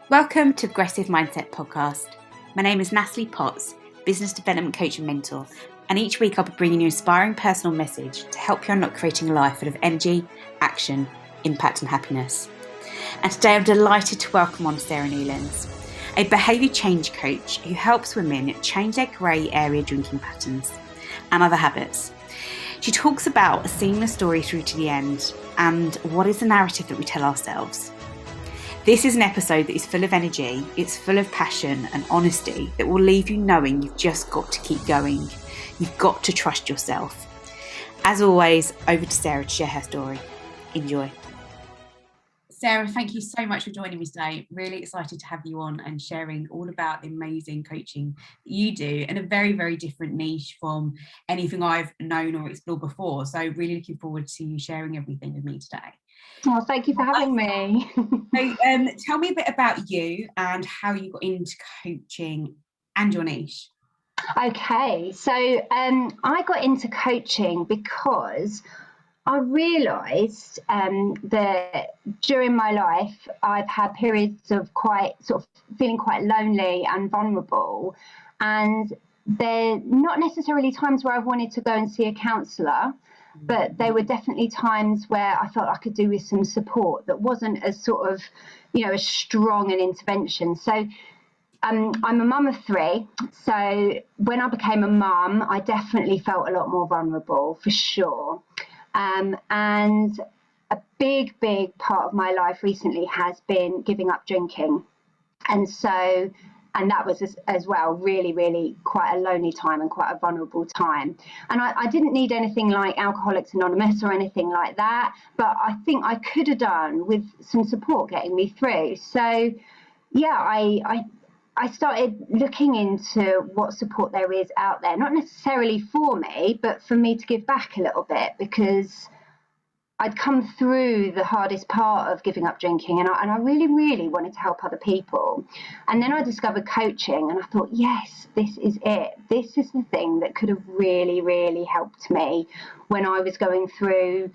Welcome to Aggressive Mindset Podcast. My name is Natalie Potts, Business Development Coach and Mentor, and each week I'll be bringing you an inspiring personal message to help you unlock creating a life full of energy, action, impact and happiness. And today I'm delighted to welcome on Sarah Newlands, a behaviour change coach who helps women change their grey area drinking patterns and other habits. She talks about a seamless story through to the end and what is the narrative that we tell ourselves. This is an episode that is full of energy, it's full of passion and honesty that will leave you knowing you've just got to keep going. You've got to trust yourself. As always, over to Sarah to share her story. Enjoy. Sarah, thank you so much for joining me today. Really excited to have you on and sharing all about the amazing coaching that you do in a very, very different niche from anything I've known or explored before. So really looking forward to you sharing everything with me today. Oh, thank you for having me. So, tell me a bit about you and how you got into coaching and your niche. Okay, so I got into coaching because I realised that during my life I've had periods of feeling quite lonely and vulnerable, and they're not necessarily times where I've wanted to go and see a counsellor, but there were definitely times where I felt I could do with some support that wasn't as as strong an intervention. So I'm a mum of three. So when I became a mum, I definitely felt a lot more vulnerable, for sure. And a big part of my life recently has been giving up drinking. And that was as well really quite a lonely time and quite a vulnerable time. And I didn't need anything like Alcoholics Anonymous or anything like that, but I think I could have done with some support getting me through. So yeah, I started looking into what support there is out there, not necessarily for me, but for me to give back a little bit, because I'd come through the hardest part of giving up drinking, and I really wanted to help other people. And then I discovered coaching, and I thought, yes, this is it. This is the thing that could have really helped me when I was going through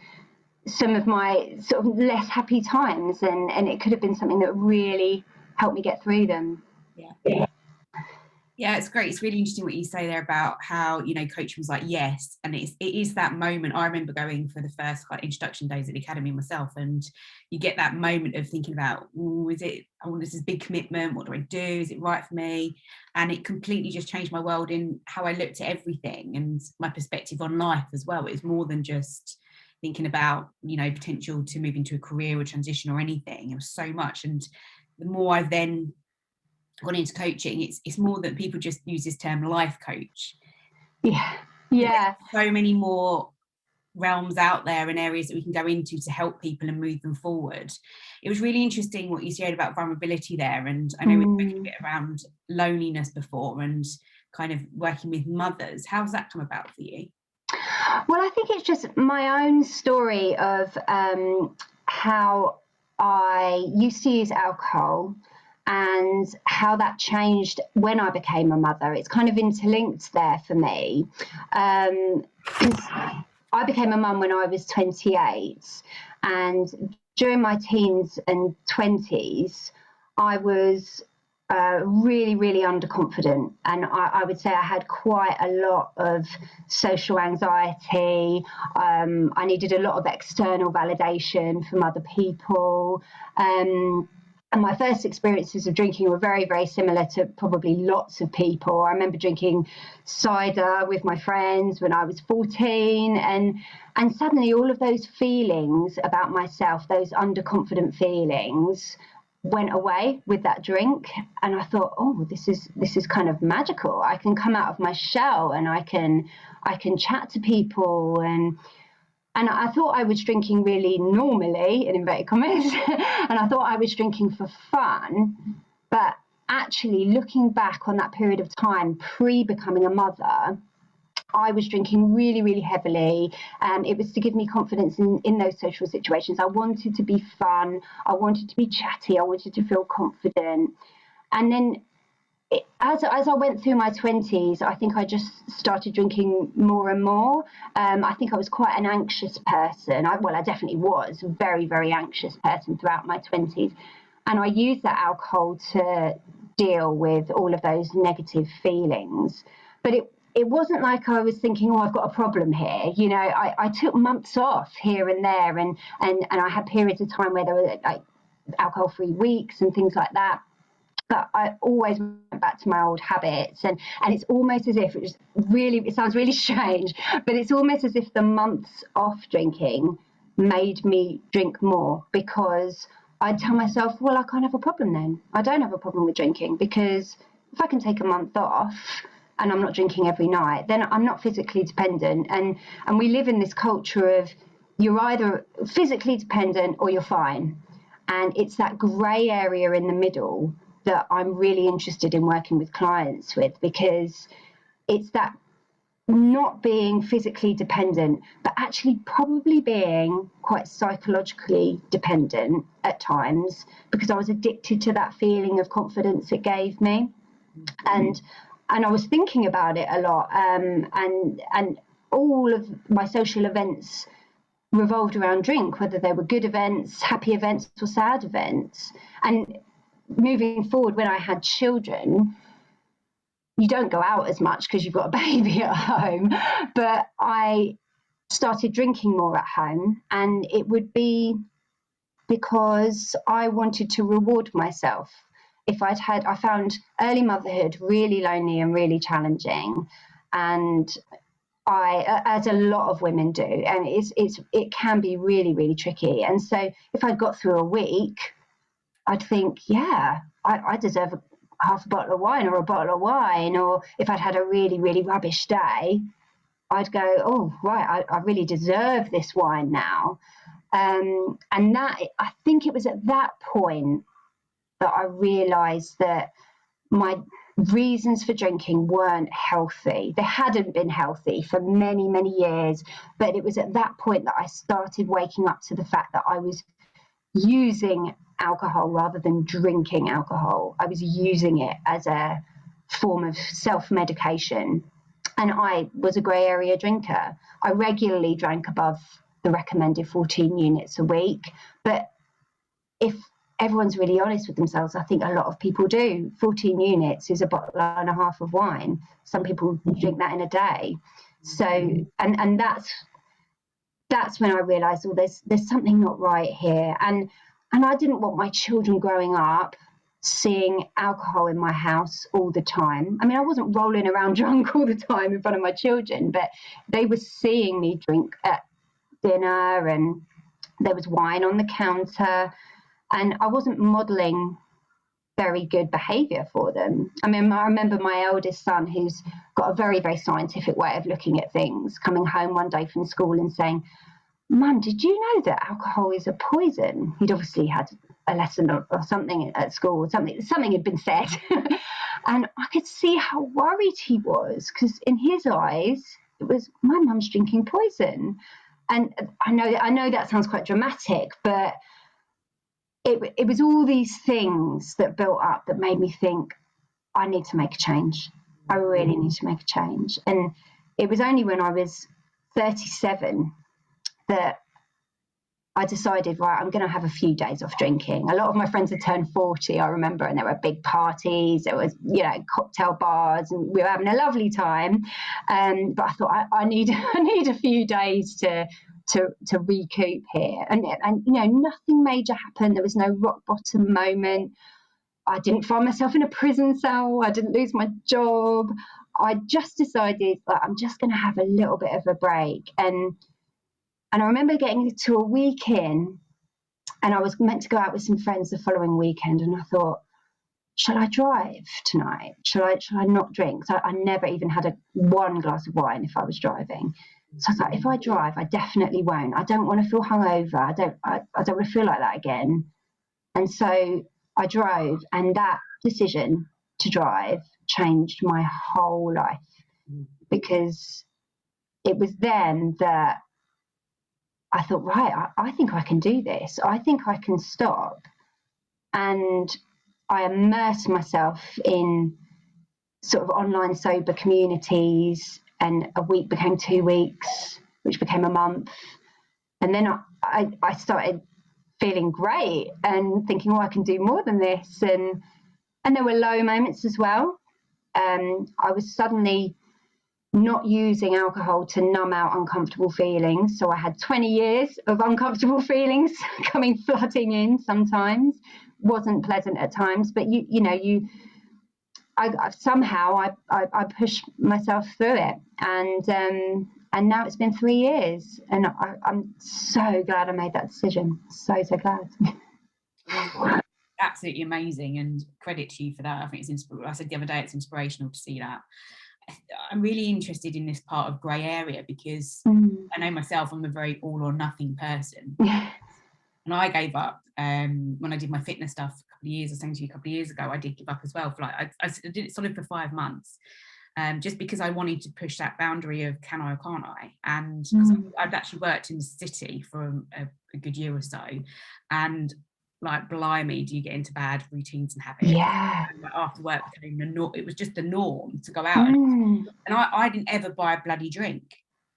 some of my sort of less happy times, and it could have been something that really helped me get through them. Yeah, it's great. It's really interesting what you say there about how, coaching was like, yes. And it is that moment. I remember going for the first introduction days at the academy myself, and you get that moment of thinking about, this is a big commitment. What do I do? Is it right for me? And it completely just changed my world in how I looked at everything and my perspective on life as well. It was more than just thinking about, potential to move into a career or transition or anything. It was so much. And the more I've then gone into coaching, it's more that people just use this term life coach. Yeah. There's so many more realms out there and areas that we can go into to help people and move them forward. It was really interesting what you said about vulnerability there, and I know we've spoken a bit around loneliness before and kind of working with mothers. How's that come about for you? Well, I think it's just my own story of how I used to use alcohol and how that changed when I became a mother. It's kind of interlinked there for me. I became a mum when I was 28, and during my teens and 20s, I was really underconfident, and I would say I had quite a lot of social anxiety. I needed a lot of external validation from other people. And my first experiences of drinking were very similar to probably lots of people. I remember drinking cider with my friends when I was 14, and suddenly all of those feelings about myself, those underconfident feelings, went away with that drink. And I thought, oh, this is kind of magical. I can come out of my shell and I can chat to people, and I thought I was drinking really normally, in inverted commas, and I thought I was drinking for fun. But actually, looking back on that period of time, pre-becoming a mother, I was drinking really heavily. It was to give me confidence in those social situations. I wanted to be fun. I wanted to be chatty. I wanted to feel confident. And then as I went through my 20s, I think I just started drinking more and more. I think I was quite an anxious person. I definitely was a very anxious person throughout my 20s. And I used that alcohol to deal with all of those negative feelings. But it wasn't like I was thinking, oh, I've got a problem here. You know, I took months off here and there, and I had periods of time where there were like alcohol-free weeks and things like that. But I always went back to my old habits, and it's almost as if it sounds really strange, but it's almost as if the months off drinking made me drink more, because I'd tell myself, well, I can't have a problem then. I don't have a problem with drinking, because if I can take a month off and I'm not drinking every night, then I'm not physically dependent. And we live in this culture of you're either physically dependent or you're fine. And it's that grey area in the middle that I'm really interested in working with clients with, because it's that not being physically dependent, but actually probably being quite psychologically dependent at times, because I was addicted to that feeling of confidence it gave me. And I was thinking about it a lot, and all of my social events revolved around drink, whether they were good events, happy events, or sad events. And moving forward, when I had children, you don't go out as much because you've got a baby at home, but I started drinking more at home, and it would be because I wanted to reward myself. I found early motherhood really lonely and really challenging, and as a lot of women do, and it can be really, really tricky. And so if I'd got through a week, I'd think, yeah, I deserve half a bottle of wine or a bottle of wine. Or if I'd had a really, really rubbish day, I'd go, oh, right, I really deserve this wine now. And I think it was at that point that I realised that my reasons for drinking weren't healthy. They hadn't been healthy for many, many years. But it was at that point that I started waking up to the fact that I was using alcohol rather than drinking alcohol. I was using it as a form of self-medication. And I was a grey area drinker. I regularly drank above the recommended 14 units a week. But if everyone's really honest with themselves, I think a lot of people do. 14 units is a bottle and a half of wine. Some people drink that in a day. So, and that's when I realised, oh, there's something not right here. And I didn't want my children growing up seeing alcohol in my house all the time. I mean, I wasn't rolling around drunk all the time in front of my children, but they were seeing me drink at dinner, and there was wine on the counter, and I wasn't modelling very good behaviour for them. I mean, I remember my eldest son, who's got a very, very scientific way of looking at things, coming home one day from school and saying, Mum, did you know that alcohol is a poison? He'd obviously had a lesson or something at school, something had been said. And I could see how worried he was, because in his eyes, it was, my mum's drinking poison. And I know that sounds quite dramatic, but it was all these things that built up that made me think, I need to make a change. I really need to make a change. And it was only when I was 37 that I decided, right, I'm going to have a few days off drinking. A lot of my friends had turned 40, I remember, and there were big parties, there was, cocktail bars, and we were having a lovely time. But I thought, I need a few days to recoup here. And nothing major happened. There was no rock bottom moment. I didn't find myself in a prison cell. I didn't lose my job. I just decided that I'm just going to have a little bit of a break. And I remember getting to a weekend, and I was meant to go out with some friends the following weekend, and I thought, shall I drive tonight? Shall I not drink? So I never even had one glass of wine if I was driving. So I was like, if I drive, I definitely won't. I don't want to feel hungover. I don't want to feel like that again. And so I drove, and that decision to drive changed my whole life, because it was then that I thought, right, I think I can do this. I think I can stop. And I immersed myself in sort of online sober communities, and a week became 2 weeks, which became a month. And then I started feeling great and thinking, oh, I can do more than this. And there were low moments as well. I was suddenly not using alcohol to numb out uncomfortable feelings. So I had 20 years of uncomfortable feelings coming flooding in sometimes. Wasn't pleasant at times, but I somehow pushed myself through it. And now it's been 3 years, and I'm so glad I made that decision. So glad. Absolutely amazing, and credit to you for that. I think it's I said the other day, it's inspirational to see that. I'm really interested in this part of grey area because I know myself, I'm a very all or nothing person. And I gave up when I did my fitness stuff a couple of years, I was saying to you a couple of years ago, I did give up as well. For like I did it solid for 5 months, just because I wanted to push that boundary of can I or can't I? And because I'd actually worked in the city for a good year or so, and like, blimey, do you get into bad routines and habits? Yeah. And like, after work became it was just the norm to go out. And I didn't ever buy a bloody drink.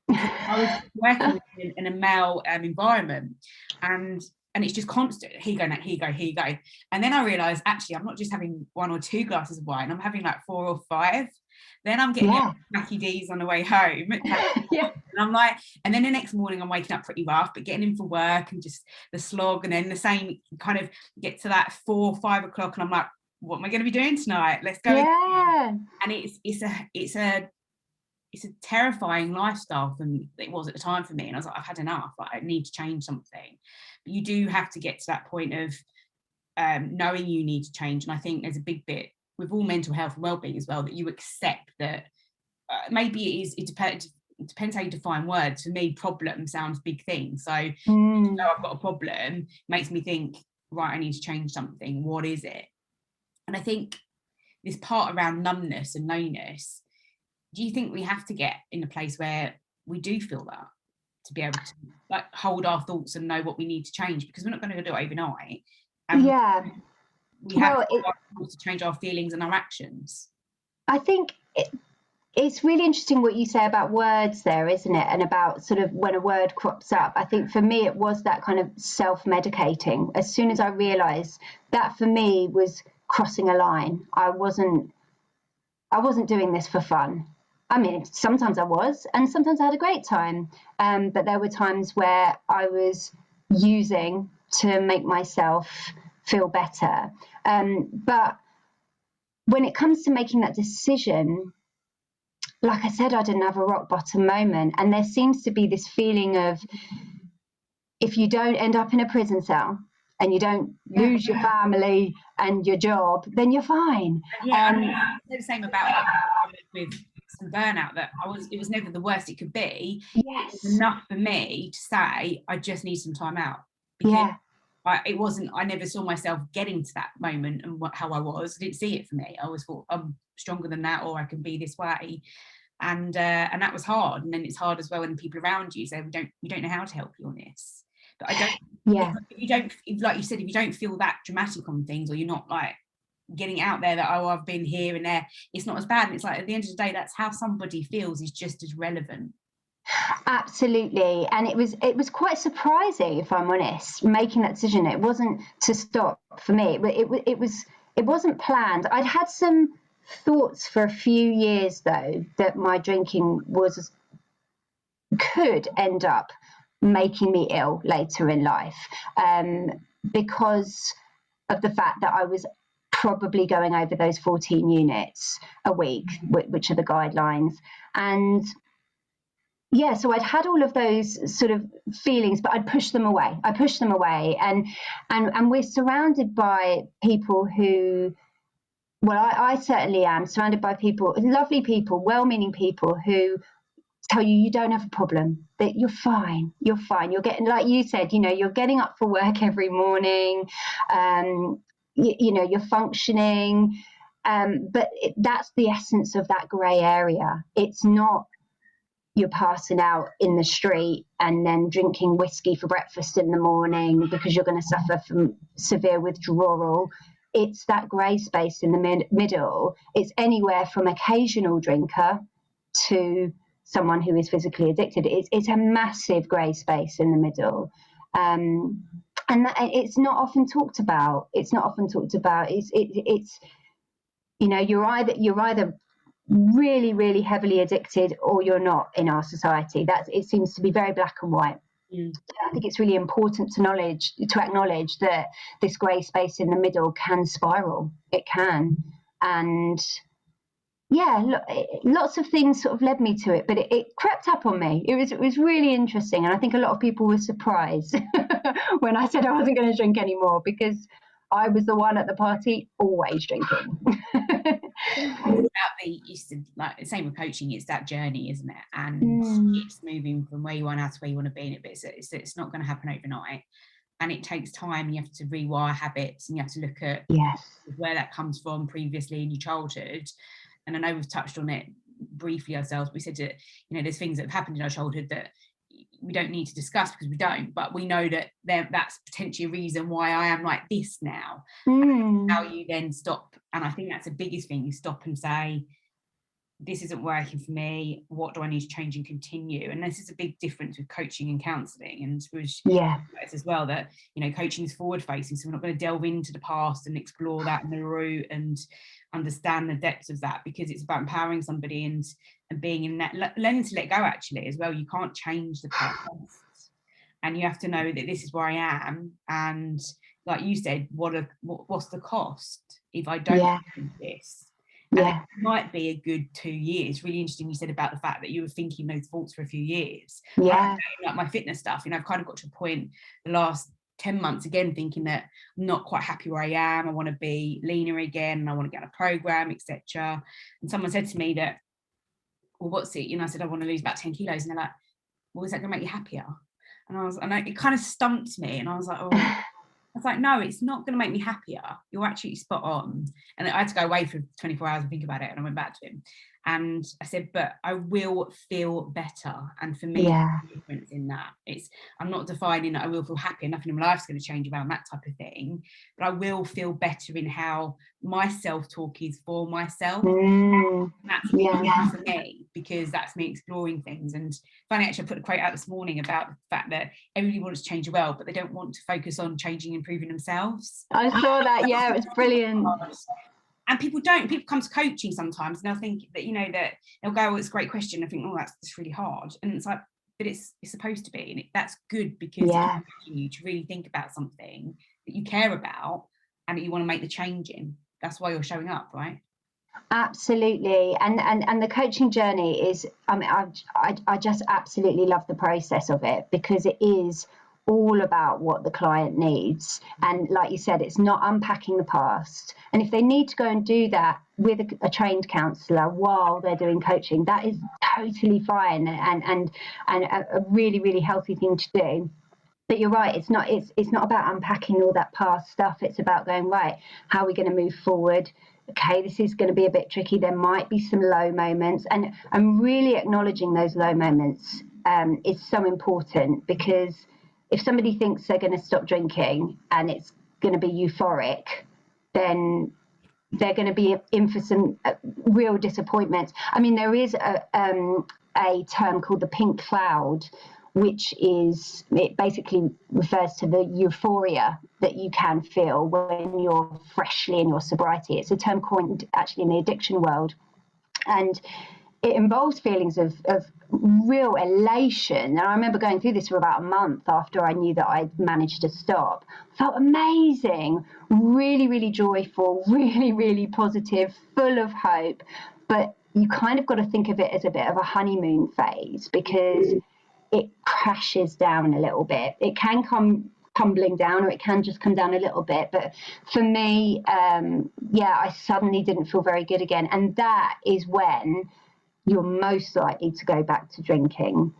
I was working in a male environment, and it's just constant. Here you go, here you go, here you go. And then I realised, actually, I'm not just having 1 or 2 glasses of wine. I'm having like 4 or 5. Then I'm getting Mackie D's on the way home. And I'm like, and then the next morning I'm waking up pretty rough, but getting in for work and just the slog, and then the same kind of get to that 4 or 5 o'clock, and I'm like, what am I going to be doing tonight? Let's go. And it's a terrifying lifestyle for me. It was at the time for me, and I was like, I've had enough. Like, I need to change something. But you do have to get to that point of knowing you need to change. And I think there's a big bit with all mental health and wellbeing as well, that you accept that maybe it depends how you define words. For me, problem sounds big thing. So I've got a problem, makes me think, right, I need to change something. What is it? And I think this part around numbness and loneliness, do you think we have to get in a place where we do feel that to be able to like hold our thoughts and know what we need to change? Because we're not going to do it overnight. And we have to change our feelings and our actions. I think it's really interesting what you say about words there, isn't it? And about sort of when a word crops up. I think for me, it was that kind of self-medicating. As soon as I realised that, for me, was crossing a line. I wasn't doing this for fun. I mean, sometimes I was, and sometimes I had a great time. But there were times where I was using to make myself feel better. But when it comes to making that decision, like I said, I didn't have a rock bottom moment. And there seems to be this feeling of, if you don't end up in a prison cell and you don't lose your family and your job, then you're fine. I say the same about with some burnout, that it was never the worst it could be. It was enough for me to say, I just need some time out. Because I never saw myself getting to that moment and how I was. I didn't see it for me. I always thought, I'm stronger than that, or I can be this way. And that was hard. And then it's hard as well when people around you say, we don't know how to help you on this. But I don't, if you don't, like you said, if you don't feel that dramatic on things, or you're not like getting out there that, oh, I've been here and there, it's not as bad. And it's like, at the end of the day, that's how somebody feels is just as relevant. Absolutely. And it was quite surprising, if I'm honest, making that decision. It wasn't to stop for me. It wasn't planned. I'd had some thoughts for a few years, though, that my drinking could end up making me ill later in life, because of the fact that I was probably going over those 14 units a week, which are the guidelines. And so I'd had all of those sort of feelings, but I'd pushed them away. And we're surrounded by people who, well, I certainly am surrounded by people, lovely people, well-meaning people who tell you don't have a problem, that you're fine. You're getting, like you said, you're getting up for work every morning, you're functioning. But that's the essence of that grey area. It's not you're passing out in the street and then drinking whiskey for breakfast in the morning because you're going to suffer from severe withdrawal. It's that grey space in the middle. It's anywhere from occasional drinker to someone who is physically addicted. It's a massive grey space in the middle. And and it's not often talked about. It's you know, you're either really, really heavily addicted or you're not in our society. It seems to be very black and white. I think it's really important to acknowledge that this grey space in the middle can spiral. It can. And yeah, lots of things sort of led me to it, but it crept up on me. It was really interesting. And I think a lot of people were surprised when I said I wasn't going to drink anymore, because I was the one at the party always drinking. Like the same with coaching, it's that journey, isn't it? And it's moving from where you are now to where you want to be in it, but it's not going to happen overnight, and it takes time. You have to rewire habits, and you have to look at where that comes from previously in your childhood. And I know we've touched on it briefly ourselves. We said that, you know, there's things that have happened in our childhood that we don't need to discuss because we don't, but we know that that's potentially a reason why I am like this now. How you then stop, and I think that's the biggest thing, you stop and say, this isn't working for me, what do I need to change and continue? And this is a big difference with coaching and counselling, and which as well, that, you know, coaching is forward facing, so we're not going to delve into the past and explore that in the root and understand the depths of that, because it's about empowering somebody and being in that, learning to let go actually as well. You can't change the past, and you have to know that this is where I am, and like you said, what's the cost if I don't do this? And it might be a good 2 years. Really interesting you said about the fact that you were thinking those thoughts for a few years. Like my fitness stuff, you know, I've kind of got to a point the last 10 months again thinking that I'm not quite happy where I am. I want to be leaner again, and I want to get on a program, etc. And someone said to me that, well, what's it? You know, I said I want to lose about 10 kilos, and they're like, well, is that going to make you happier? And it kind of stumped me, and I was like, oh. I was like, no, it's not going to make me happier. You're actually spot on. And I had to go away for 24 hours and think about it. And I went back to him. And I said, but I will feel better. And for me, there's a difference in that. I'm not defining that I will feel happy and nothing in my life's going to change around that type of thing. But I will feel better in how my self-talk is for myself. That's a big one for me, because that's me exploring things. And funny, actually, I put a quote out this morning about the fact that everybody wants to change the world, but they don't want to focus on changing and improving themselves. I saw that. Yeah, it was brilliant. And people come to coaching sometimes and they'll think that, you know, that they'll go, oh, it's a great question. I think, oh, that's really hard. And it's like, but it's supposed to be. And that's good, because it's pushing you to really think about something that you care about and that you want to make the change in. That's why you're showing up, right? Absolutely. And the coaching journey is, I mean, I just absolutely love the process of it, because it is all about what the client needs. And like you said, it's not unpacking the past. And if they need to go and do that with a trained counsellor while they're doing coaching, that is totally fine and a really, really healthy thing to do. But you're right, it's not about unpacking all that past stuff. It's about going, right, how are we going to move forward? Okay, this is going to be a bit tricky. There might be some low moments, and really acknowledging those low moments is so important, because if somebody thinks they're going to stop drinking and it's going to be euphoric, then they're going to be in for some real disappointments. I mean, there is a term called the pink cloud, which it basically refers to the euphoria that you can feel when you're freshly in your sobriety. It's a term coined actually in the addiction world. And it involves feelings of real elation. And I remember going through this for about a month after I knew that I'd managed to stop. Felt amazing, really, really joyful, really, really positive, full of hope. But you kind of got to think of it as a bit of a honeymoon phase, because it crashes down a little bit. It can come tumbling down, or it can just come down a little bit. But for me, I suddenly didn't feel very good again. And that is when you're most likely to go back to drinking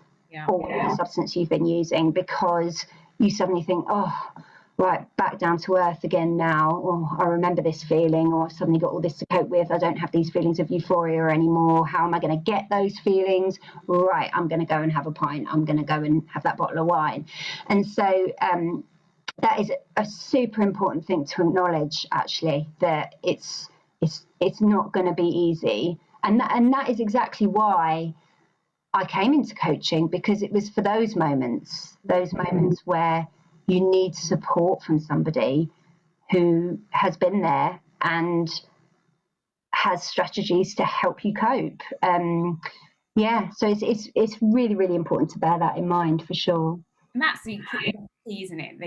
or the substance you've been using, because you suddenly think, oh, right, back down to earth again now. Oh, I remember this feeling, or I've suddenly got all this to cope with. I don't have these feelings of euphoria anymore. How am I going to get those feelings? Right, I'm going to go and have a pint. I'm going to go and have that bottle of wine. And so that is a super important thing to acknowledge, actually, that it's not going to be easy. And that is exactly why I came into coaching, because it was for those moments where you need support from somebody who has been there and has strategies to help you cope. So it's really, really important to bear that in mind, for sure. And that's the key, isn't it?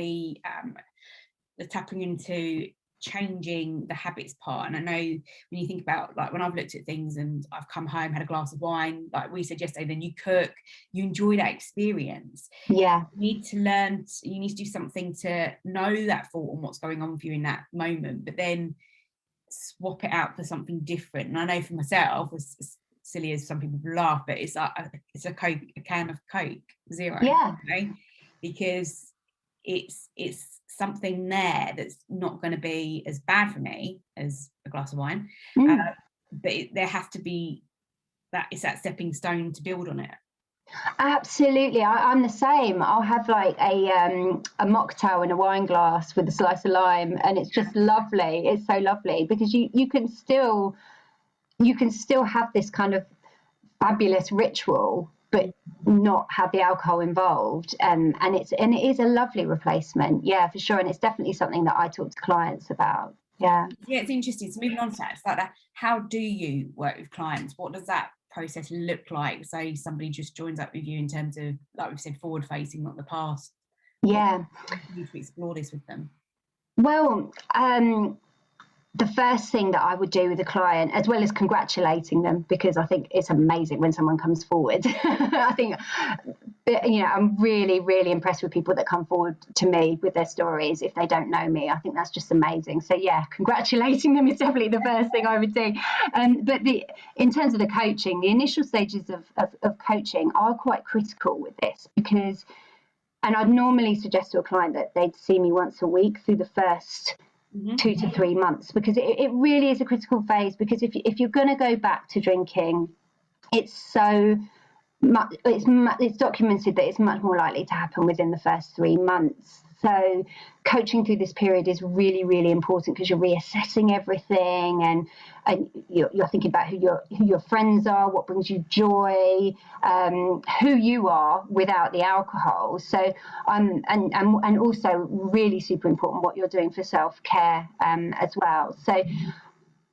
The tapping into changing the habits part. And I know when you think about, like, when I've looked at things and I've come home, had a glass of wine, like we said yesterday, then you cook, you enjoy that experience. Yeah. You need to do something to know that thought and what's going on for you in that moment, but then swap it out for something different. And I know for myself, as silly as some people laugh, but it's like a can of Coke Zero. Yeah. You know? Because it's something there that's not going to be as bad for me as a glass of wine, but there has to be it's that stepping stone to build on it. Absolutely, I'm the same. I'll have like a mocktail in a wine glass with a slice of lime, and it's just lovely. It's so lovely because you can still have this kind of fabulous ritual, but not have the alcohol involved, and it is a lovely replacement, yeah, for sure. And it's definitely something that I talk to clients about. Yeah, it's interesting. So moving on to that, it's like that, how do you work with clients? What does that process look like? Say somebody just joins up with you in terms of, like we've said, forward facing, not the past. Yeah, how do you explore this with them? Well, the first thing that I would do with a client, as well as congratulating them, because I think it's amazing when someone comes forward. I think, I'm really, really impressed with people that come forward to me with their stories if they don't know me. I think that's just amazing. So yeah, congratulating them is definitely the first thing I would do. But in terms of the coaching, the initial stages of coaching are quite critical with this, because, and I'd normally suggest to a client that they'd see me once a week through the first 2 to 3 months, because it really is a critical phase. Because if you're going to go back to drinking, it's so much, it's documented that it's much more likely to happen within the first 3 months. So coaching through this period is really, really important, because you're reassessing everything, and you're thinking about who your friends are, what brings you joy, who you are without the alcohol. So and also really super important what you're doing for self-care as well. So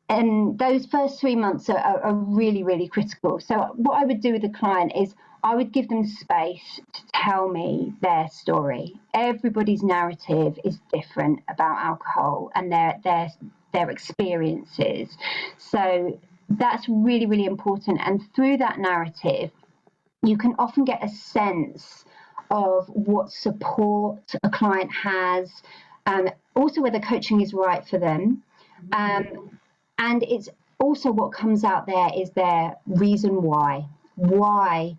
and those first 3 months are really, really critical. So what I would do with a client is I would give them space to tell me their story. Everybody's narrative is different about alcohol and their experiences. So that's really, really important. And through that narrative, you can often get a sense of what support a client has, and also whether coaching is right for them. And it's also what comes out there is their reason why. Why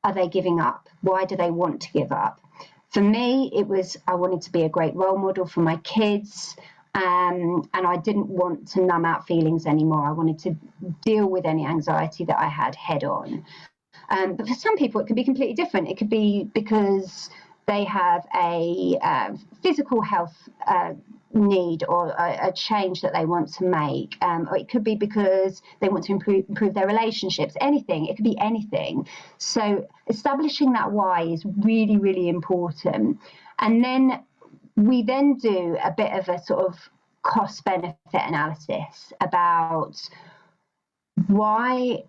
are they giving up? Why do they want to give up? For me, it was I wanted to be a great role model for my kids, and I didn't want to numb out feelings anymore. I wanted to deal with any anxiety that I had head on. But for some people, it could be completely different. It could be because they have a physical health need or a change that they want to make, or it could be because they want to improve their relationships. Anything, it could be anything. So establishing that why is really, really important. And then we then do a bit of a sort of cost benefit analysis about why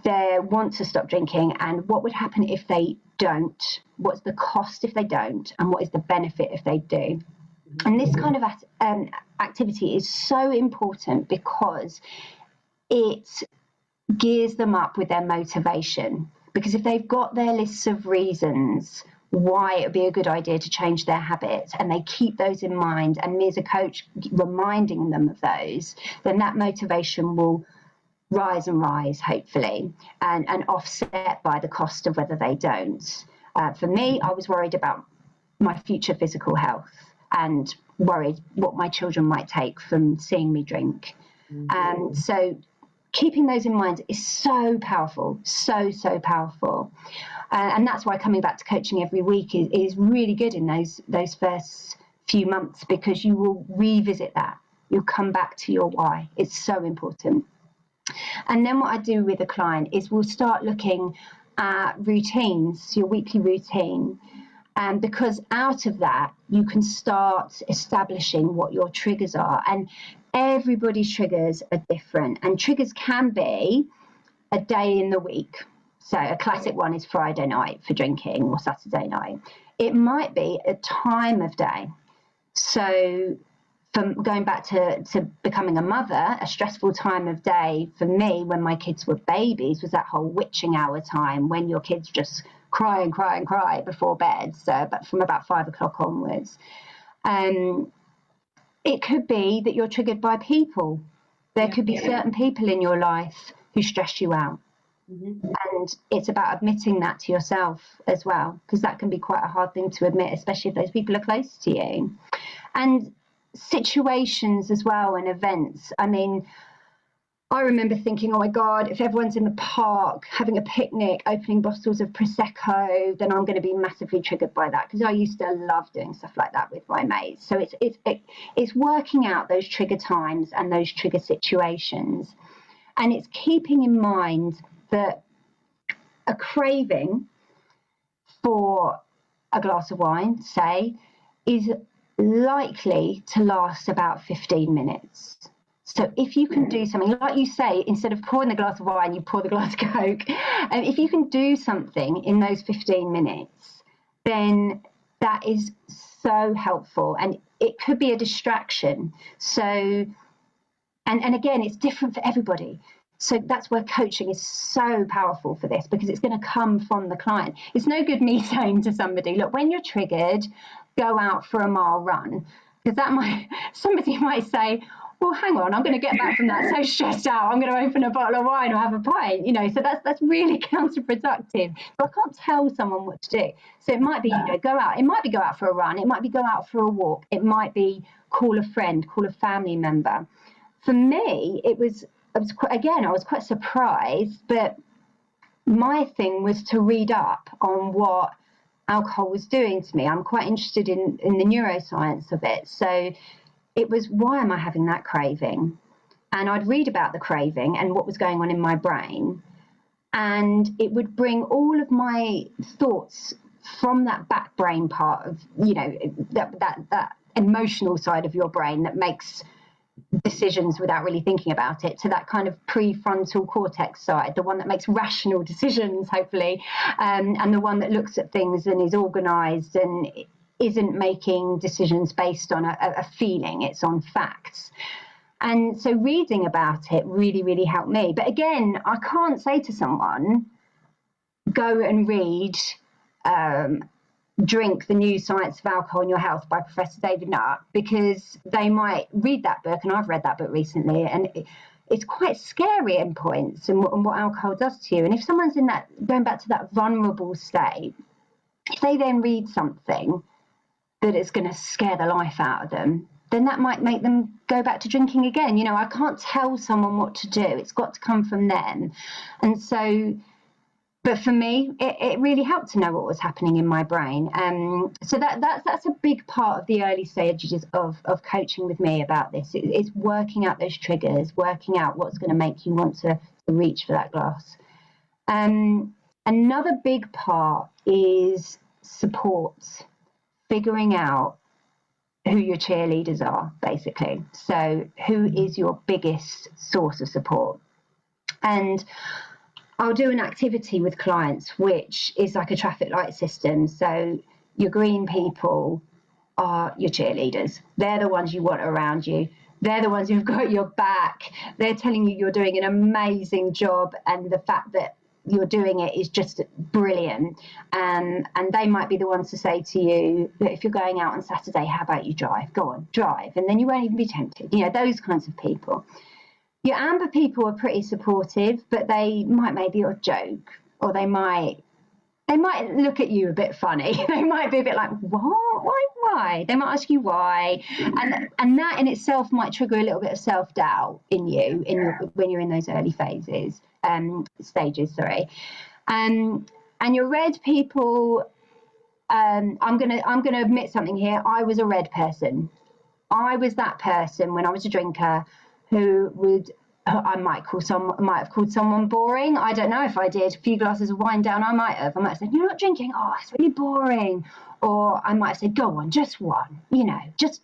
they want to stop drinking and what would happen if they don't, what's the cost if they don't, and what is the benefit if they do. And this kind of activity is so important because it gears them up with their motivation. Because if they've got their lists of reasons why it would be a good idea to change their habits, and they keep those in mind, and me as a coach reminding them of those, then that motivation will rise and rise, hopefully, and offset by the cost of whether they don't. For me, I was worried about my future physical health and worried what my children might take from seeing me drink. So keeping those in mind is so powerful, so powerful. And that's why coming back to coaching every week is really good in those first few months, because you will revisit that. You'll come back to your why. It's so important. And then what I do with a client is we'll start looking at routines, your weekly routine. Because out of that, you can start establishing what your triggers are. And everybody's triggers are different. And triggers can be a day in the week. So a classic one is Friday night for drinking or Saturday night. It might be a time of day. So from going back to becoming a mother, a stressful time of day for me when my kids were babies was that whole witching hour time when your kids just cry and cry and cry before bed. So but from about 5 o'clock onwards. It could be that you're triggered by people. There could be certain people in your life who stress you out. And it's about admitting that to yourself as well, because that can be quite a hard thing to admit, especially if those people are close to you. And situations as well and events. I mean, I remember thinking, oh my God, if everyone's in the park having a picnic, opening bottles of Prosecco, then I'm going to be massively triggered by that, because I used to love doing stuff like that with my mates. So it's working out those trigger times and those trigger situations. And it's keeping in mind that a craving for a glass of wine, say, is likely to last about 15 minutes. So if you can do something, like you say, instead of pouring the glass of wine, you pour the glass of Coke. And if you can do something in those 15 minutes, then that is so helpful. And it could be a distraction. So, and again, it's different for everybody. So that's where coaching is so powerful for this, because it's going to come from the client. It's no good me saying to somebody, look, when you're triggered, go out for a mile run, because somebody might say, well, hang on, I'm going to get back from that so stressed out, I'm going to open a bottle of wine or have a pint, so that's really counterproductive. So I can't tell someone what to do. So it might be, go out. It might be go out for a run. It might be go out for a walk. It might be call a friend, call a family member. For me, I was quite surprised, but my thing was to read up on what alcohol was doing to me. I'm quite interested in the neuroscience of it. So it was, why am I having that craving? And I'd read about the craving and what was going on in my brain. And it would bring all of my thoughts from that back brain part of, that emotional side of your brain that makes decisions without really thinking about it, to that kind of prefrontal cortex side, the one that makes rational decisions, hopefully, and the one that looks at things and is organized and isn't making decisions based on a feeling, it's on facts. And so reading about it really, really helped me. But again, I can't say to someone, go and read Drink the New Science of Alcohol in Your Health by Professor David Nutt, because they might read that book, and I've read that book recently, and it's quite scary in points and what alcohol does to you. And if someone's in that, going back to that vulnerable state, if they then read something that is going to scare the life out of them, then that might make them go back to drinking again. I can't tell someone what to do. It's got to come from them. And so, but for me, it really helped to know what was happening in my brain. So that's a big part of the early stages of coaching with me about this. It's working out those triggers, working out what's going to make you want to reach for that glass. Another big part is support, figuring out who your cheerleaders are, basically. So who is your biggest source of support? And I'll do an activity with clients, which is like a traffic light system. So your green people are your cheerleaders. They're the ones you want around you. They're the ones who've got your back. They're telling you you're doing an amazing job, and the fact that you're doing it is just brilliant. And they might be the ones to say to you that if you're going out on Saturday, how about you drive? Go on, drive. And then you won't even be tempted. Those kinds of people. Your amber people are pretty supportive, but they might make the odd joke, or they might look at you a bit funny. They might be a bit like, what? Why? They might ask you why. And that in itself might trigger a little bit of self-doubt in you when you're in those early stages. And your red people, I'm gonna admit something here. I was a red person. I was that person when I was a drinker who would I might have called someone boring. I don't know if I did. A few glasses of wine down, I might have said, "You're not drinking. Oh, it's really boring." Or I might have said, "Go on, just one. Just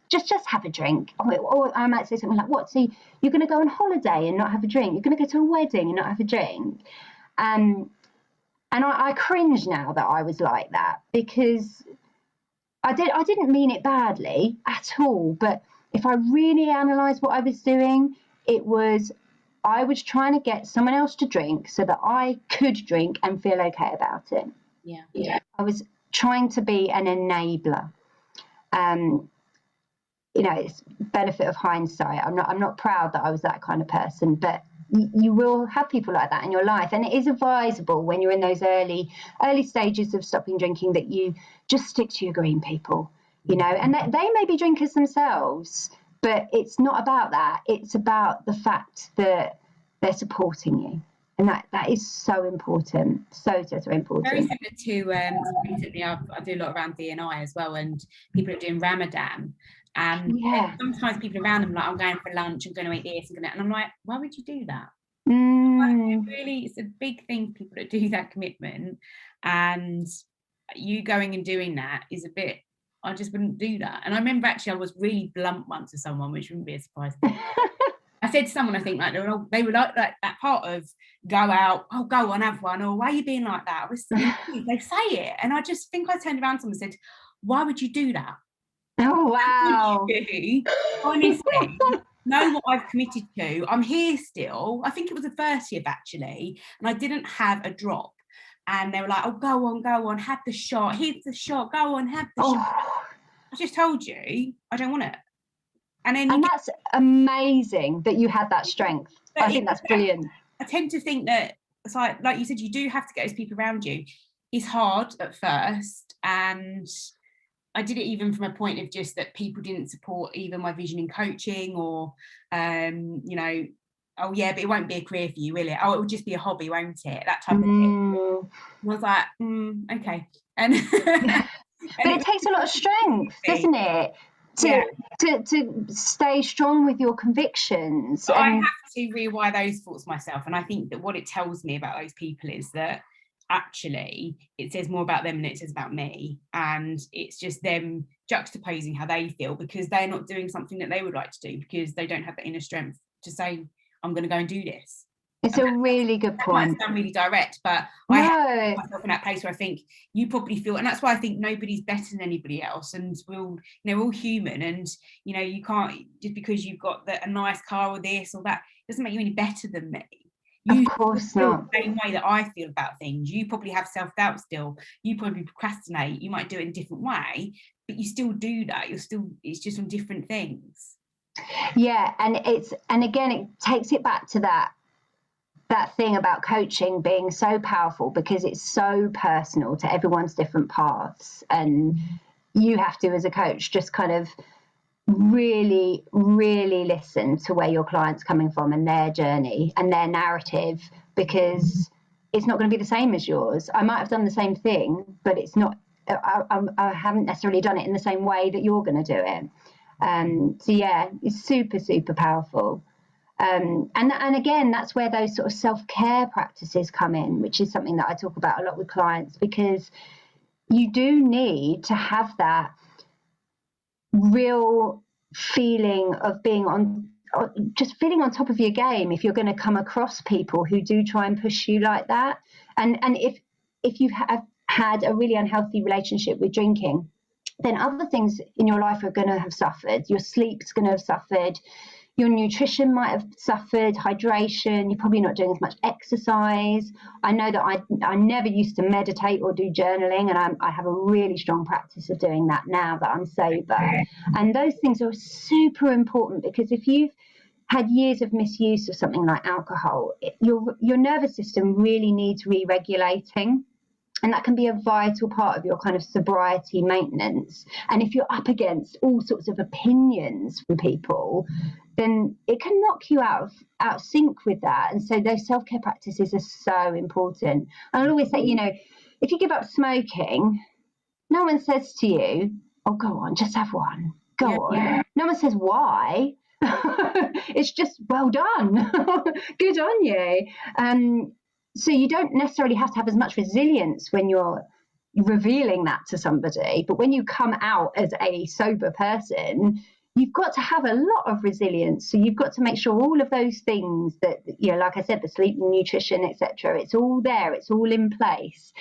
have a drink." Or I might say something like, "What? So you're going to go on holiday and not have a drink? You're going to go to a wedding and not have a drink?" And I cringe now that I was like that, because I didn't mean it badly at all. But if I really analyse what I was doing, I was trying to get someone else to drink so that I could drink and feel okay about it. Yeah. I was trying to be an enabler. It's benefit of hindsight. I'm not proud that I was that kind of person, but you will have people like that in your life, and it is advisable when you're in those early stages of stopping drinking that you just stick to your green people, and they may be drinkers themselves, but it's not about that. It's about the fact that they're supporting you, and that is so important, so important. Very similar to recently I do a lot around D&I as well, and people are doing Ramadan, and sometimes people around them like, "I'm going for lunch, I'm going to eat this, and I'm like, why would you do that?" Really, it's a big thing for people that do that commitment, and you going and doing that is a bit, I just wouldn't do that. And I remember actually I was really blunt once to someone, which wouldn't be a surprise to me. I said to someone, I think, like, they were like that part of go out, "Oh, go on, have one," or "Why are you being like that?" They say it, and I just think I turned around to them and said, "Why would you do that?" Oh, wow. Honestly, know what I've committed to. I'm here still. I think it was the 30th actually, and I didn't have a drop. And they were like, "Oh, go on, have the shot. Here's the shot. Go on, have the shot." I just told you I don't want it. And that's amazing that you had that strength. I think that's brilliant. I tend to think that it's like you said, you do have to get those people around you. It's hard at first, and I did it even from a point of just that people didn't support even my vision in coaching, or "Oh yeah, but it won't be a career for you, will it? Oh, it will just be a hobby, won't it?" That type of thing. I was like, okay. And but it takes a lot of strength, doesn't it? To stay strong with your convictions. I have to rewire those thoughts myself, and I think that what it tells me about those people is that actually it says more about them than it says about me, and it's just them juxtaposing how they feel because they're not doing something that they would like to do, because they don't have the inner strength to say, "I'm going to go and do this." It's a really good point. That might sound really direct, but I have myself in that place where I think you probably feel, and that's why I think nobody's better than anybody else, and we're all human, and you can't, just because you've got a nice car or this or that, doesn't make you any better than me. Of course not. The same way that I feel about things. You probably have self-doubt still. You probably procrastinate. You might do it in a different way, but you still do that. It's just on different things. Yeah, and again, it takes it back to that thing about coaching being so powerful, because it's so personal to everyone's different paths, and you have to, as a coach, just kind of really, really listen to where your client's coming from and their journey and their narrative, because it's not going to be the same as yours. I might have done the same thing, but it's not. I haven't necessarily done it in the same way that you're going to do it. So yeah, it's super, super powerful. And again, that's where those sort of self-care practices come in, which is something that I talk about a lot with clients, because you do need to have that real feeling of just feeling on top of your game if you're going to come across people who do try and push you like that. And if you have had a really unhealthy relationship with drinking, then other things in your life are going to have suffered. Your sleep's going to have suffered. Your nutrition might have suffered, hydration. You're probably not doing as much exercise. I know that I never used to meditate or do journaling, and I have a really strong practice of doing that now that I'm sober. And those things are super important, because if you've had years of misuse of something like alcohol, your nervous system really needs re-regulating. And that can be a vital part of your kind of sobriety maintenance. And if you're up against all sorts of opinions from people, then it can knock you out of sync with that. And so those self-care practices are so important. And I always say, if you give up smoking, no one says to you, "Oh, go on, just have one. Go on." No one says why. It's just, well done. Good on you. So you don't necessarily have to have as much resilience when you're revealing that to somebody, but when you come out as a sober person, you've got to have a lot of resilience. So you've got to make sure all of those things that, like I said, the sleep and nutrition, etc., it's all there, it's all in place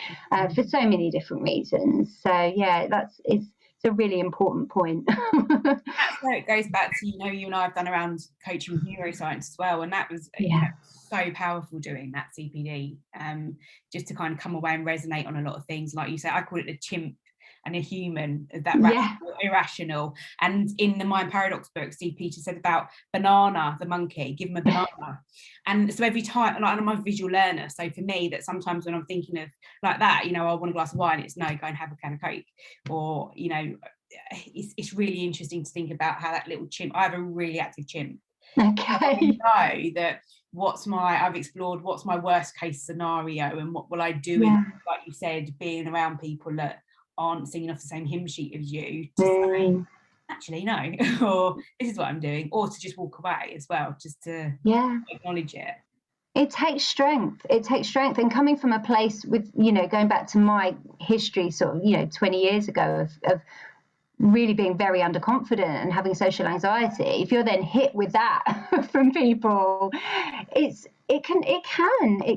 for so many different reasons. So yeah, it's a really important point. That's where it goes back to, you and I have done around coaching with neuroscience as well, and that was so powerful doing that CPD, just to kind of come away and resonate on a lot of things. Like you say, I call it a chimp and a human, that rational, irrational. And in the Mind Paradox book, Steve Peters said about banana, the monkey, give him a banana. And so every time, like, I'm a visual learner, so for me, that sometimes when I'm thinking of like that, I want a glass of wine, it's no, go and have a can of Coke. Or, it's really interesting to think about how that little chimp, I have a really active chimp. Okay. I know that I've explored what's my worst case scenario, and what will I do in, like you said, being around people that aren't singing off the same hymn sheet as you, to say, actually no, or this is what I'm doing, or to just walk away as well, just to acknowledge it. It takes strength. And coming from a place with, going back to my history sort of, 20 years ago of really being very underconfident and having social anxiety, if you're then hit with that from people, it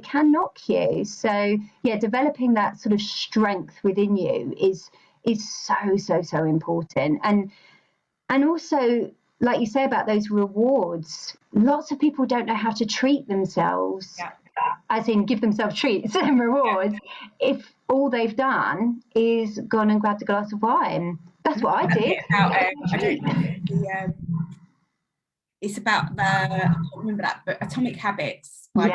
can knock you. So yeah, developing that sort of strength within you is so important. And also, like you say about those rewards, lots of people don't know how to treat themselves, as in give themselves treats and rewards, if all they've done is gone and grabbed a glass of wine. That's what I did. It's about I can't remember that, but Atomic Habits by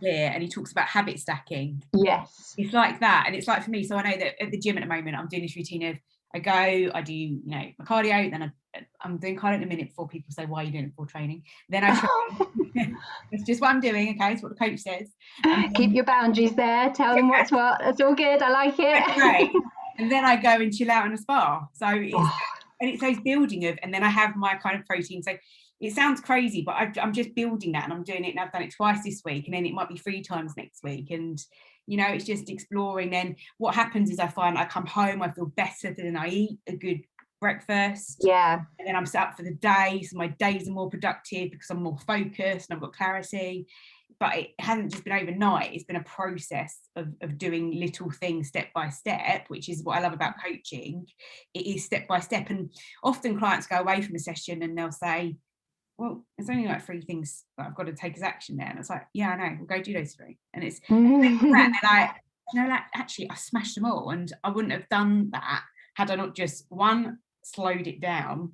Behaviour, and he talks about habit stacking. Yes. It's like that. And it's like, for me, so I know that at the gym at the moment, I'm doing this routine of, I go, I do, my cardio, then I'm doing cardio in a minute before people say, why are you doing it before training? Then I train. It's just what I'm doing, okay? It's what the coach says. Keep your boundaries there. Tell them what's what. That's all good. I like it. Right. And then I go and chill out in a spa. So it's those building of, and then I have my kind of protein. So it sounds crazy, but I'm just building that, and I'm doing it, and I've done it twice this week, and then it might be 3 times next week. And it's just exploring. Then what happens is I find I come home, I feel better than I eat a good breakfast. And then I'm set up for the day, so my days are more productive because I'm more focused and I've got clarity. But it hasn't just been overnight, it's been a process of doing little things step by step, which is what I love about coaching. It is step by step. And often clients go away from a session and they'll say, well, there's only like 3 things that I've got to take as action there. And it's like, yeah, I know, we'll go do those 3. And it's like, actually, I smashed them all. And I wouldn't have done that had I not just, 1, slowed it down,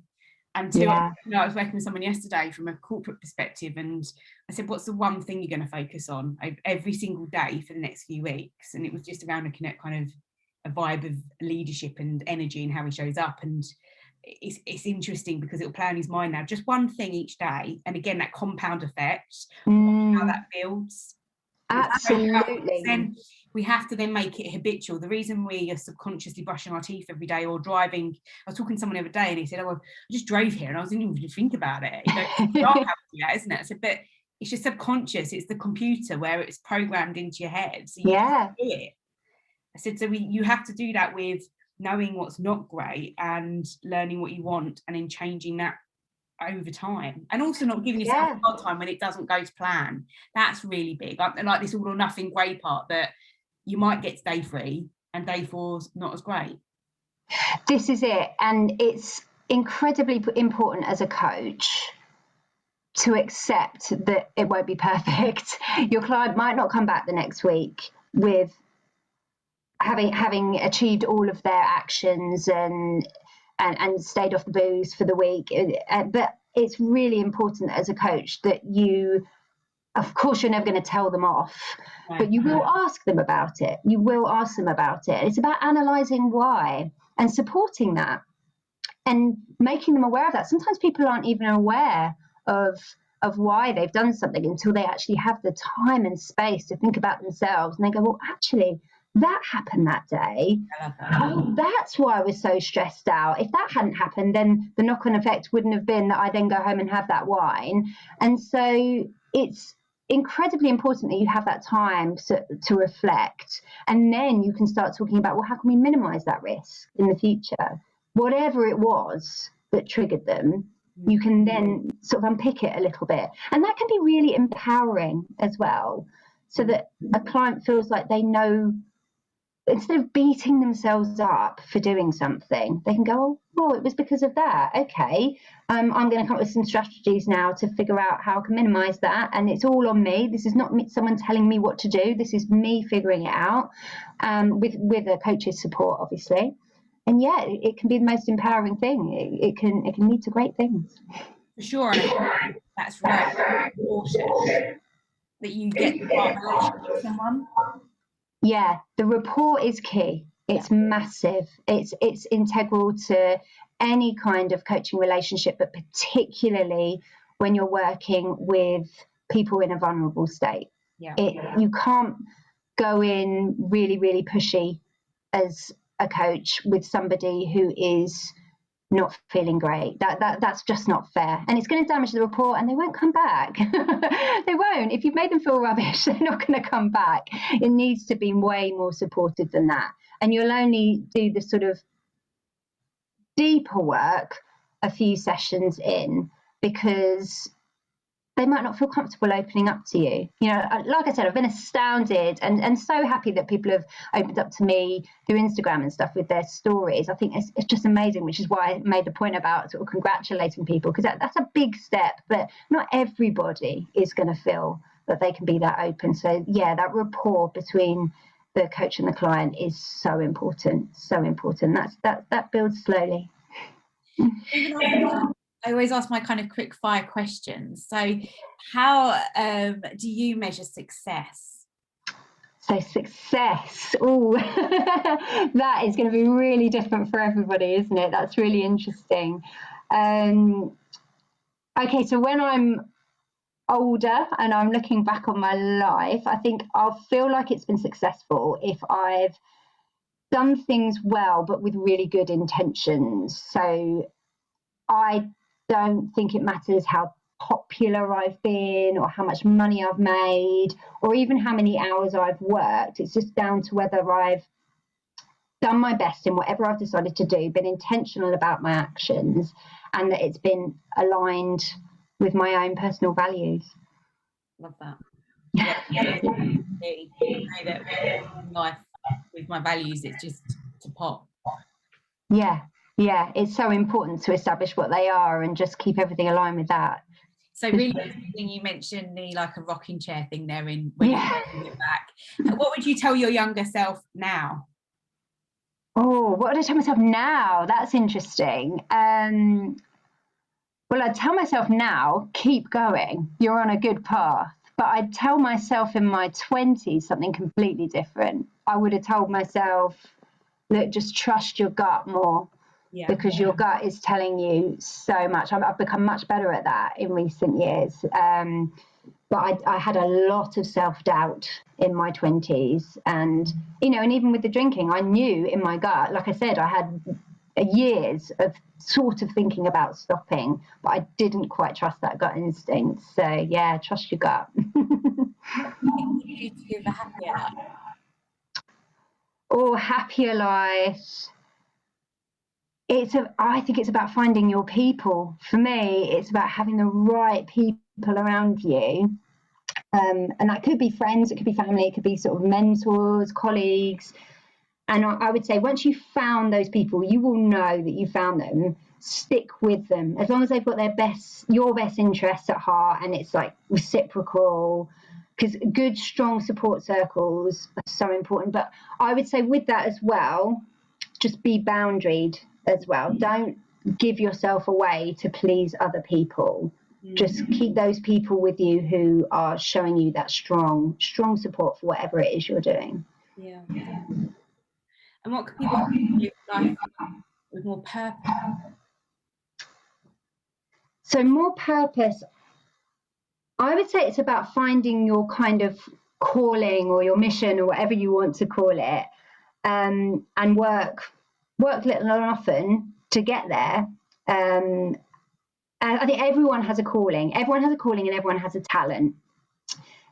and 2, I was working with someone yesterday from a corporate perspective, and I said, what's the one thing you're going to focus on every single day for the next few weeks? And it was just around looking at kind of a vibe of leadership and energy and how he shows up. And it's interesting because it'll play on his mind now, just one thing each day, and again that compound effect, how that builds. Absolutely. Then we have to then make it habitual. The reason we are subconsciously brushing our teeth every day or driving, I was talking to someone the other day and he said, I just drove here and I didn't even think about it. Yeah, isn't it? I said, but it's just subconscious. It's the computer where it's programmed into your head, so you can do it. I said, so you have to do that with knowing what's not great and learning what you want, and then changing that over time, and also not giving yourself a hard time when it doesn't go to plan. That's really big. Like this all or nothing grey part, that you might get to day 3 and day 4's not as great. This is it. And it's incredibly important as a coach to accept that it won't be perfect. Your client might not come back the next week with having achieved all of their actions and stayed off the booze for the week. But it's really important as a coach that you, of course, you're never going to tell them off, but you will ask them about it. It's about analysing why and supporting that and making them aware of that. Sometimes people aren't even aware of why they've done something until they actually have the time and space to think about themselves, and they go, well, actually, that happened that day. I love that. Oh, that's why I was so stressed out. If that hadn't happened, then the knock-on effect wouldn't have been that I then go home and have that wine. And so it's incredibly important that you have that time to reflect, and then you can start talking about, well, how can we minimize that risk in the future? Whatever it was that triggered them, you can then sort of unpick it a little bit. And that can be really empowering as well, so that a client feels like they know, instead of beating themselves up for doing something, they can go, oh, well, it was because of that. Okay, I'm going to come up with some strategies now to figure out how I can minimize that. And it's all on me. This is not someone telling me what to do. This is me figuring it out, with a coach's support, obviously. And yeah, it can be the most empowering thing. It can lead to great things. For sure. And I think that's very important, that you get the right relationship with someone. Yeah, the rapport is key. It's massive. It's integral to any kind of coaching relationship, but particularly when you're working with people in a vulnerable state. Yeah. You can't go in really, really pushy as a coach with somebody who is not feeling great. That's just not fair, and it's going to damage the rapport, and they won't come back. They won't. If you've made them feel rubbish, they're not going to come back. It needs to be way more supportive than that, and you'll only do the sort of deeper work a few sessions in, because they might not feel comfortable opening up to you. You know, like I said, I've been astounded and so happy that people have opened up to me through Instagram and stuff with their stories. I think it's just amazing, which is why I made the point about sort of congratulating people, because that's a big step, but not everybody is going to feel that they can be that open. So yeah, that rapport between the coach and the client is so important, so important. That builds slowly. I always ask my kind of quick fire questions. So how do you measure success? So success, oh, that is going to be really different for everybody, isn't it? That's really interesting. Okay, so when I'm older and I'm looking back on my life, I think I'll feel like it's been successful if I've done things well, but with really good intentions. So I don't think it matters how popular I've been or how much money I've made or even how many hours I've worked. It's just down to whether I've done my best in whatever I've decided to do, been intentional about my actions, and that it's been aligned with my own personal values. Love that. Yeah, I know that in life with my values, it's just to pop. Yeah, it's so important to establish what they are and just keep everything aligned with that. So really interesting, you mentioned the like a rocking chair thing there in when you get back. What would you tell your younger self now? Oh, what would I tell myself now? That's interesting. Well, I'd tell myself now, keep going. You're on a good path. But I'd tell myself in my 20s something completely different. I would have told myself, look, just trust your gut more. Yeah. Because your gut is telling you so much. I've become much better at that in recent years. But I had a lot of self-doubt in my 20s. And, you know, and even with the drinking, I knew in my gut, like I said, I had years of sort of thinking about stopping, but I didn't quite trust that gut instinct. So, yeah, trust your gut. What do you do to live a happier life? Oh, happier life. I think it's about finding your people. For me, it's about having the right people around you. And that could be friends, it could be family, it could be sort of mentors, colleagues. And I would say once you've found those people, you will know that you found them. Stick with them. As long as they've got your best interests at heart, and it's like reciprocal, because good, strong support circles are so important. But I would say with that as well, just be boundaried as well. Don't give yourself away to please other people. Just keep those people with you who are showing you that strong support for whatever it is you're doing. Yeah. And what can people live life with more purpose? So more purpose, I would say it's about finding your kind of calling or your mission or whatever you want to call it, and work little and often to get there. And I think everyone has a calling. Everyone has a calling and everyone has a talent.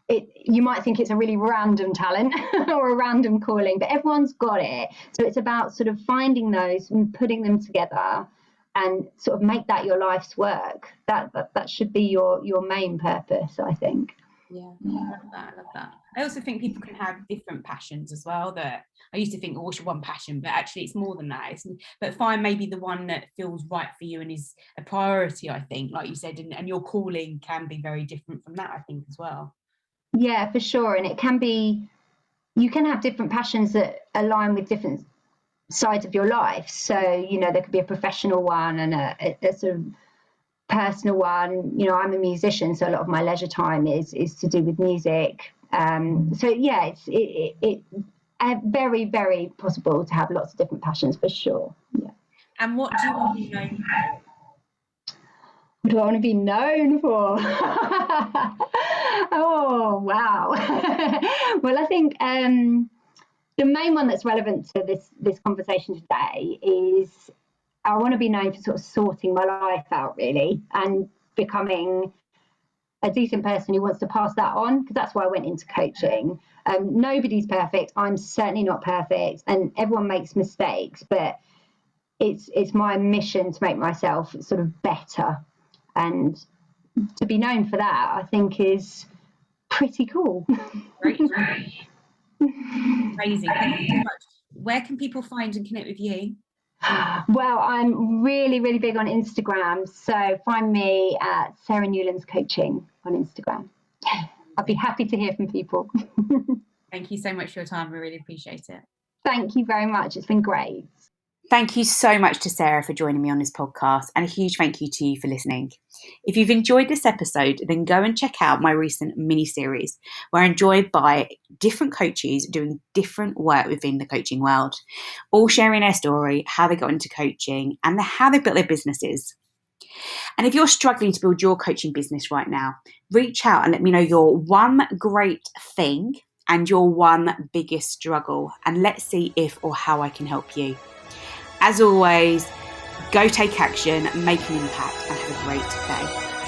You might think it's a really random talent or a random calling, but everyone's got it. So it's about sort of finding those and putting them together and sort of make that your life's work. That should be your main purpose, I think. Yeah, I love that. I also think people can have different passions as well. That I used to think, oh, what's your one passion? But actually it's more than that. But find maybe the one that feels right for you and is a priority, I think, like you said, and your calling can be very different from that, I think, as well. Yeah, for sure. And it can be, you can have different passions that align with different sides of your life. So, there could be a professional one and a sort of personal one. I'm a musician, so a lot of my leisure time is to do with music. So yeah, it's very, very possible to have lots of different passions, for sure. Yeah. And what do you want to be known for? What do I want to be known for? Oh, wow. Well, I think the main one that's relevant to this conversation today is I want to be known for sort of sorting my life out, really, and becoming a decent person who wants to pass that on, because that's why I went into coaching. Nobody's perfect. I'm certainly not perfect, and everyone makes mistakes, but it's my mission to make myself sort of better. And to be known for that, I think, is pretty cool. Great. Amazing. Thank you so much. Where can people find and connect with you? Well, I'm really, really big on Instagram. So find me at Sarah Newlands Coaching on Instagram. I'd be happy to hear from people. Thank you so much for your time. We really appreciate it. Thank you very much. It's been great. Thank you so much to Sarah for joining me on this podcast, and a huge thank you to you for listening. If you've enjoyed this episode, then go and check out my recent mini-series where I'm joined by different coaches doing different work within the coaching world, all sharing their story, how they got into coaching, and how they built their businesses. And if you're struggling to build your coaching business right now, reach out and let me know your one great thing and your one biggest struggle, and let's see if or how I can help you. As always, go take action, make an impact, and have a great day.